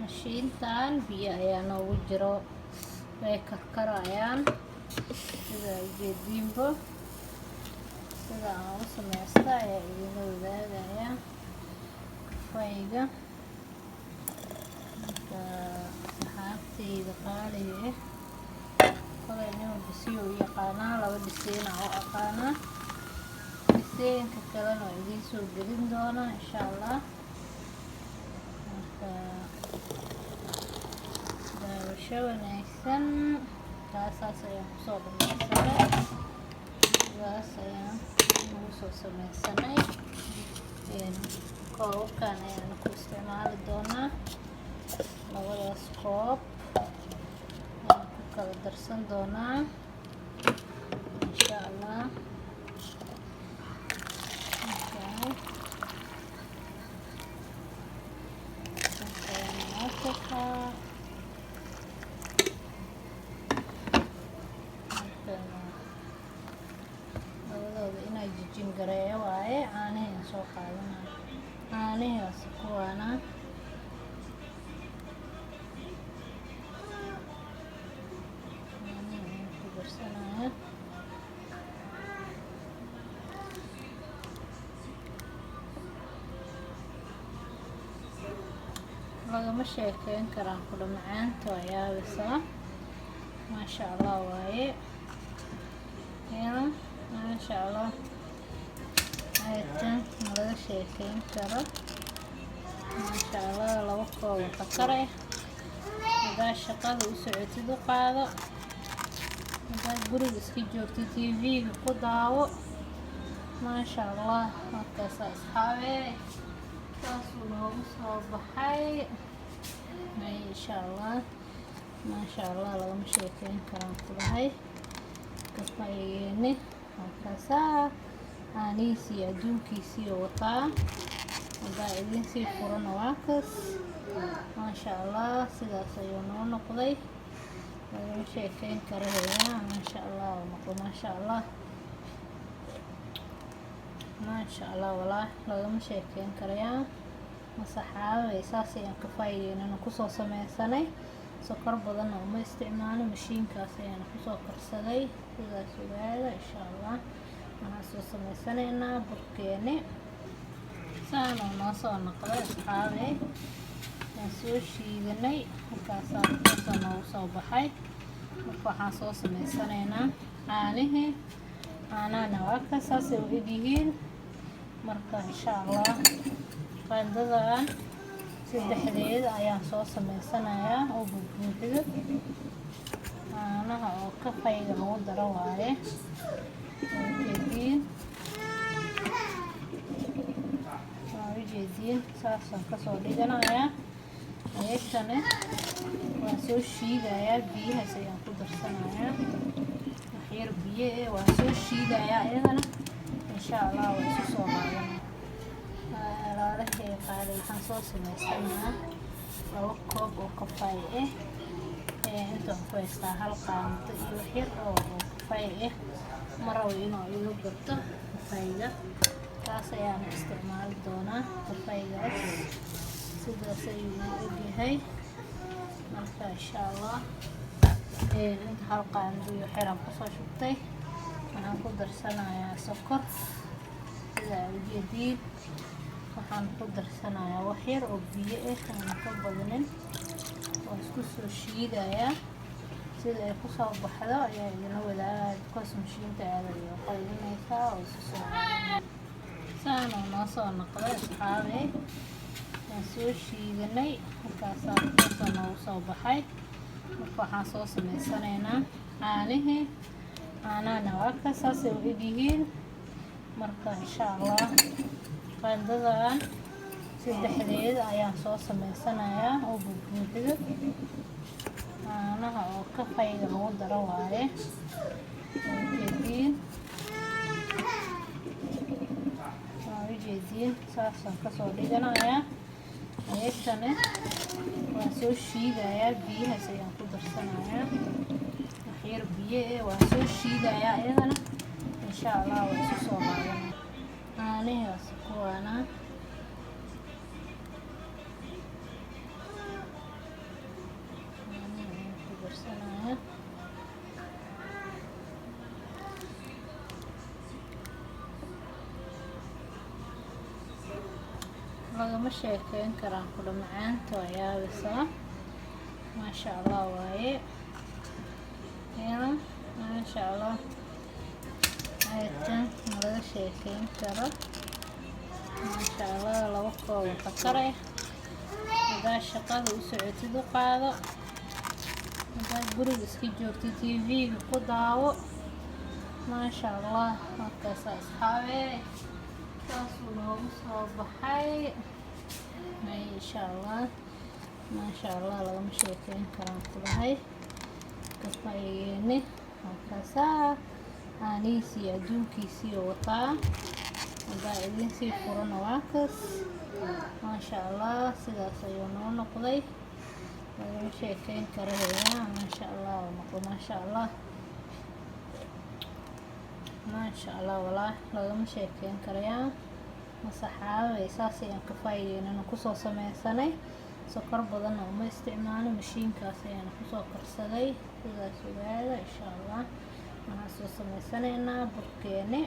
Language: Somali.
mashiintan biyo ayaa noogu jiro way karkarayaan sida ujeediinba sida aan u sameysta ayaa idinla wadaagaya kafayga saxaabtayda qaaliga kolay inuu bisiyo u yaqaanaa laba dhiseen oo aqaanaa dhiseenka kalena waa idiin soo gelin doonaa insha allah daawasho wanaagsan taasaas ayaan kusoo dhammaysanay sidaas ayaan ugu soo sameysanay koobabkan ayaan ku isticmaali doonaa labadaas koob ayaan ku kala darsan doonaa insha allah labadooda inay jijin gareeyo waaye caanihii soo qaadanaa caanihiias kuwaana ku darsanaya lagama sheekeyn karaan kula macaanta waa yaabaysaa maasha allah waaye maasha allah aytan malaga sheekeyn karo maasha allah laba koob kakare hadaa shaqada u socotid u qaado hadaa guriga iska joogtid tv-ga ku daawo maasha allah markaasa asxaabe saasuu noogu soo baxay insha allah maasha allah lagama sheekeyn karaan kulahay kafaygeeni halkaasaa caanihiisii adduunkiisii wataa hadaa idinsii furana waa kas maasha allah sidaas ayuu noo noqday lagama sheekeyn karayaa maasha allah noqdo maasha allah maasha allah walaa lagama sheekeyn karayaa masaxaabay saas ayaan kafaygeynana kusoo sameysanay sokor badanna uma isticmaalo mashiinkaas ayaan kusoo karsaday sidaas ogaada insha allah waxaan soo sameysanaynaa burkeeni saanoo noo soo noqday asxaabey waan soo shiidanay halkaasaa saasoo noogu soo baxay marka waxaan soo sameysanaynaa caanihii caanahana waa ka saasay u egyihiin marka insha allah qaandadan saddexdeed ayaan soo sameysanayaa oo buuxbuuxdo caanaha oo kafayga lagu daro waaye waa ujeediin saasaan kasoo dhiganayaa ayagtane waan soo shiidayaa biyahaas ayaan ku darsanayaa waxyar biyo waan soo shiidayaa iyadana insha allah waa isu soo qaadanaa qaaday waxaan soo sameysanaa laba koob oo kafay intaan ku haystaa hal qaando iyo waxyar oo kafay ma rabo inuu igu garto kafayga taas ayaan isticmaali doonaa kafaygaas sidaas ayuu u egyahay marka insha allah inta hal qaando iyo waxyaraan kusoo shubtay waxaan ku darsanayaa sokor sida ujeediin waxaan ku darsanayaa waxyar oo biyo aan ka badnin oo isku soo shiidayaa sida ay kusoo baxdo ayaa idina wadaagaya because mashiinta aada ayay qaybinaysaa oo isu soo saanoo noo soo noqday asxaabey waan soo shiidanay halkaasaa saasoo noogu soo baxay marka waxaan soo sameysanaynaa caanihii caanahana waa ka saasay u egyihiin marka insha allah qaandadan saddexdeed ayaan soo sameysanayaa oo buuxbuuxdo caanaha oo kafayga lagu daro waaye waa ujeediin saasaan kasoo dhiganayaa ayagtane waan soo shiidayaa biyahaas ayaan ku darsanayaa waxyar biyo waan soo shiidayaa iyadana insha allah waa isu soo qaadanaa caanihiias kuwaana lagama sheekeyn karaan kula macaanta waa yaabaysaa maasha allah waaye maasha allah aytan laga sheekeyn karo maasha allah laba koob fakare hadaa shaqada u socotid u qaado hadaa guriga iska joogtid tv-ga ku daawo maasha allah markaas asxaabe saasuu noogu soo baxay maasha allah lagama sheekeyn karaan kulahay kafaygeeni markaasaa caanihiisii adduunkiisii wataa hadaa idinsii furana waa kas maasha allah sidaas ayuu noo noqday lagama sheekeyn kara heeyaa maasha allah noqdo maasha allah walaa lagama sheekeyn karayaa masaxaabay saas ayaan kafaygeennana kusoo sameysanay sokor badanna uma isticmaalo mashiinkaas ayaan kusoo karsaday sidaas ogaada insha allah waxaan soo sameysanaynaa burkeeni